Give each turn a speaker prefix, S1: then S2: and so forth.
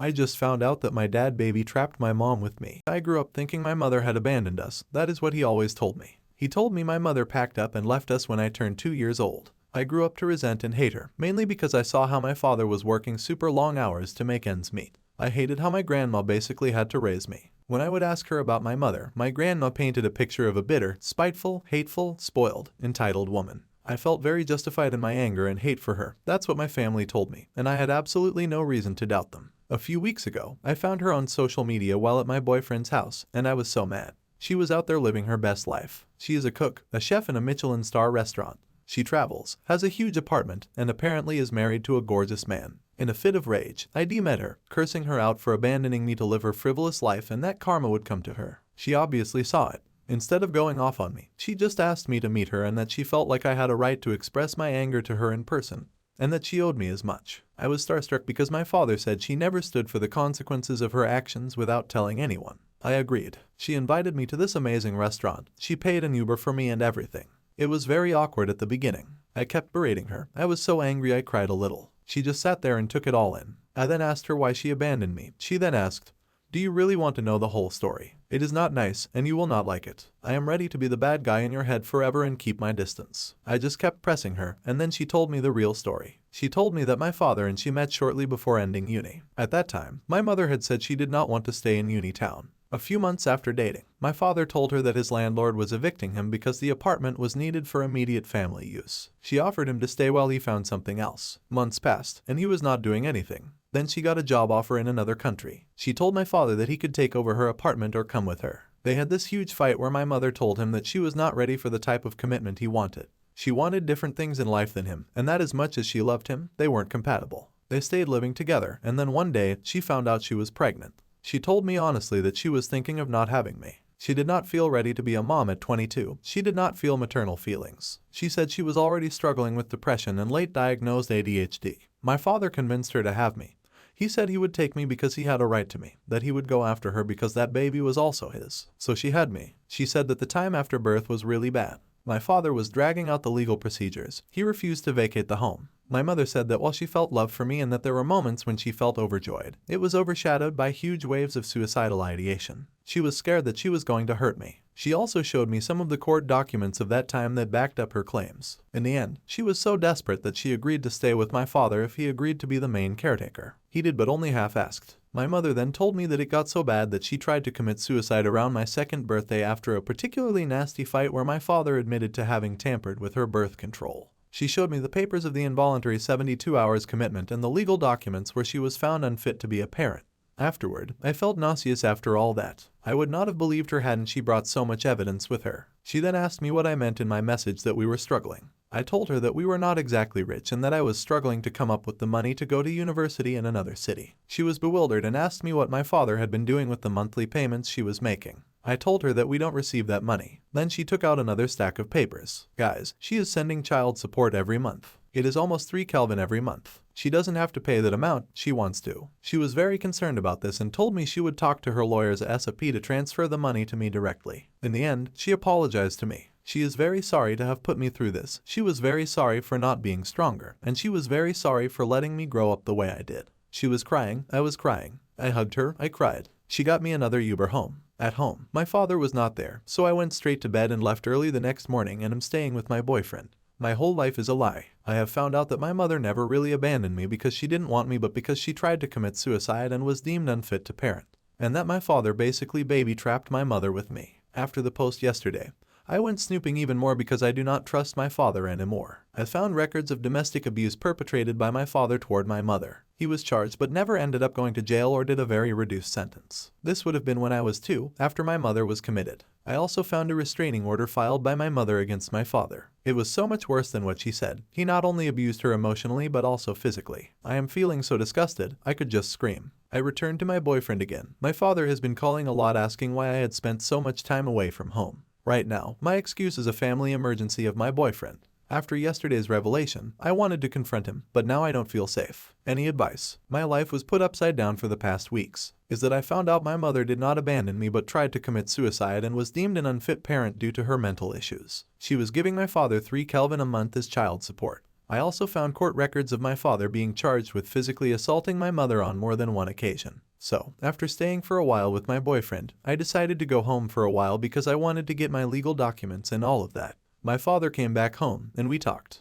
S1: I just found out that my dad baby trapped my mom with me. I grew up thinking my mother had abandoned us. That is what he always told me. He told me my mother packed up and left us when I turned 2 years old. I grew up to resent and hate her, mainly because I saw how my father was working super long hours to make ends meet. I hated how my grandma basically had to raise me. When I would ask her about my mother, my grandma painted a picture of a bitter, spiteful, hateful, spoiled, entitled woman. I felt very justified in my anger and hate for her. That's what my family told me, and I had absolutely no reason to doubt them. A few weeks ago, I found her on social media while at my boyfriend's house, and I was so mad. She was out there living her best life. She is a cook, a chef in a Michelin star restaurant. She travels, has a huge apartment, and apparently is married to a gorgeous man. In a fit of rage, I DM'd her, cursing her out for abandoning me to live her frivolous life and that karma would come to her. She obviously saw it. Instead of going off on me, she just asked me to meet her and that she felt like I had a right to express my anger to her in person, and that she owed me as much. I was starstruck because my father said she never stood for the consequences of her actions without telling anyone. I agreed. She invited me to this amazing restaurant. She paid an Uber for me and everything. It was very awkward at the beginning. I kept berating her. I was so angry I cried a little. She just sat there and took it all in. I then asked her why she abandoned me. She then asked, "Do you really want to know the whole story? It is not nice, and you will not like it. I am ready to be the bad guy in your head forever and keep my distance." I just kept pressing her, and then she told me the real story. She told me that my father and she met shortly before ending uni. At that time, my mother had said she did not want to stay in uni town. A few months after dating, my father told her that his landlord was evicting him because the apartment was needed for immediate family use. She offered him to stay while he found something else. Months passed, and he was not doing anything. Then she got a job offer in another country. She told my father that he could take over her apartment or come with her. They had this huge fight where my mother told him that she was not ready for the type of commitment he wanted. She wanted different things in life than him, and that as much as she loved him, they weren't compatible. They stayed living together, and then one day, she found out she was pregnant. She told me honestly that she was thinking of not having me. She did not feel ready to be a mom at 22. She did not feel maternal feelings. She said she was already struggling with depression and late diagnosed ADHD. My father convinced her to have me. He said he would take me because he had a right to me, that he would go after her because that baby was also his. So she had me. She said that the time after birth was really bad. My father was dragging out the legal procedures. He refused to vacate the home. My mother said that while she felt love for me and that there were moments when she felt overjoyed, it was overshadowed by huge waves of suicidal ideation. She was scared that she was going to hurt me. She also showed me some of the court documents of that time that backed up her claims. In the end, she was so desperate that she agreed to stay with my father if he agreed to be the main caretaker. He did, but only half-asked. My mother then told me that it got so bad that she tried to commit suicide around my 2nd birthday after a particularly nasty fight where my father admitted to having tampered with her birth control. She showed me the papers of the involuntary 72 hours commitment and the legal documents where she was found unfit to be a parent. Afterward, I felt nauseous after all that. I would not have believed her hadn't she brought so much evidence with her. She then asked me what I meant in my message that we were struggling. I told her that we were not exactly rich and that I was struggling to come up with the money to go to university in another city. She was bewildered and asked me what my father had been doing with the monthly payments she was making. I told her that we don't receive that money. Then she took out another stack of papers. Guys, she is sending child support every month. It is almost 3 Kelvin every month. She doesn't have to pay that amount, she wants to. She was very concerned about this and told me she would talk to her lawyers at SAP to transfer the money to me directly. In the end, she apologized to me. She is very sorry to have put me through this. She was very sorry for not being stronger, and she was very sorry for letting me grow up the way I did. She was crying, I was crying. I hugged her, I cried. She got me another Uber home. At home, my father was not there, so I went straight to bed and left early the next morning and am staying with my boyfriend. My whole life is a lie. I have found out that my mother never really abandoned me because she didn't want me but because she tried to commit suicide and was deemed unfit to parent. And that my father basically baby-trapped my mother with me. After the post yesterday, I went snooping even more because I do not trust my father anymore. I found records of domestic abuse perpetrated by my father toward my mother. He was charged but never ended up going to jail or did a very reduced sentence. This would have been when I was 2, after my mother was committed. I also found a restraining order filed by my mother against my father. It was so much worse than what she said. He not only abused her emotionally but also physically. I am feeling so disgusted, I could just scream. I returned to my boyfriend again. My father has been calling a lot asking why I had spent so much time away from home. Right now, my excuse is a family emergency of my boyfriend. After yesterday's revelation, I wanted to confront him, but now I don't feel safe. Any advice? My life was put upside down for the past weeks. Is that I found out my mother did not abandon me but tried to commit suicide and was deemed an unfit parent due to her mental issues. She was giving my father 3 Kelvin a month as child support. I also found court records of my father being charged with physically assaulting my mother on more than one occasion. So, after staying for a while with my boyfriend, I decided to go home for a while because I wanted to get my legal documents and all of that. My father came back home and we talked.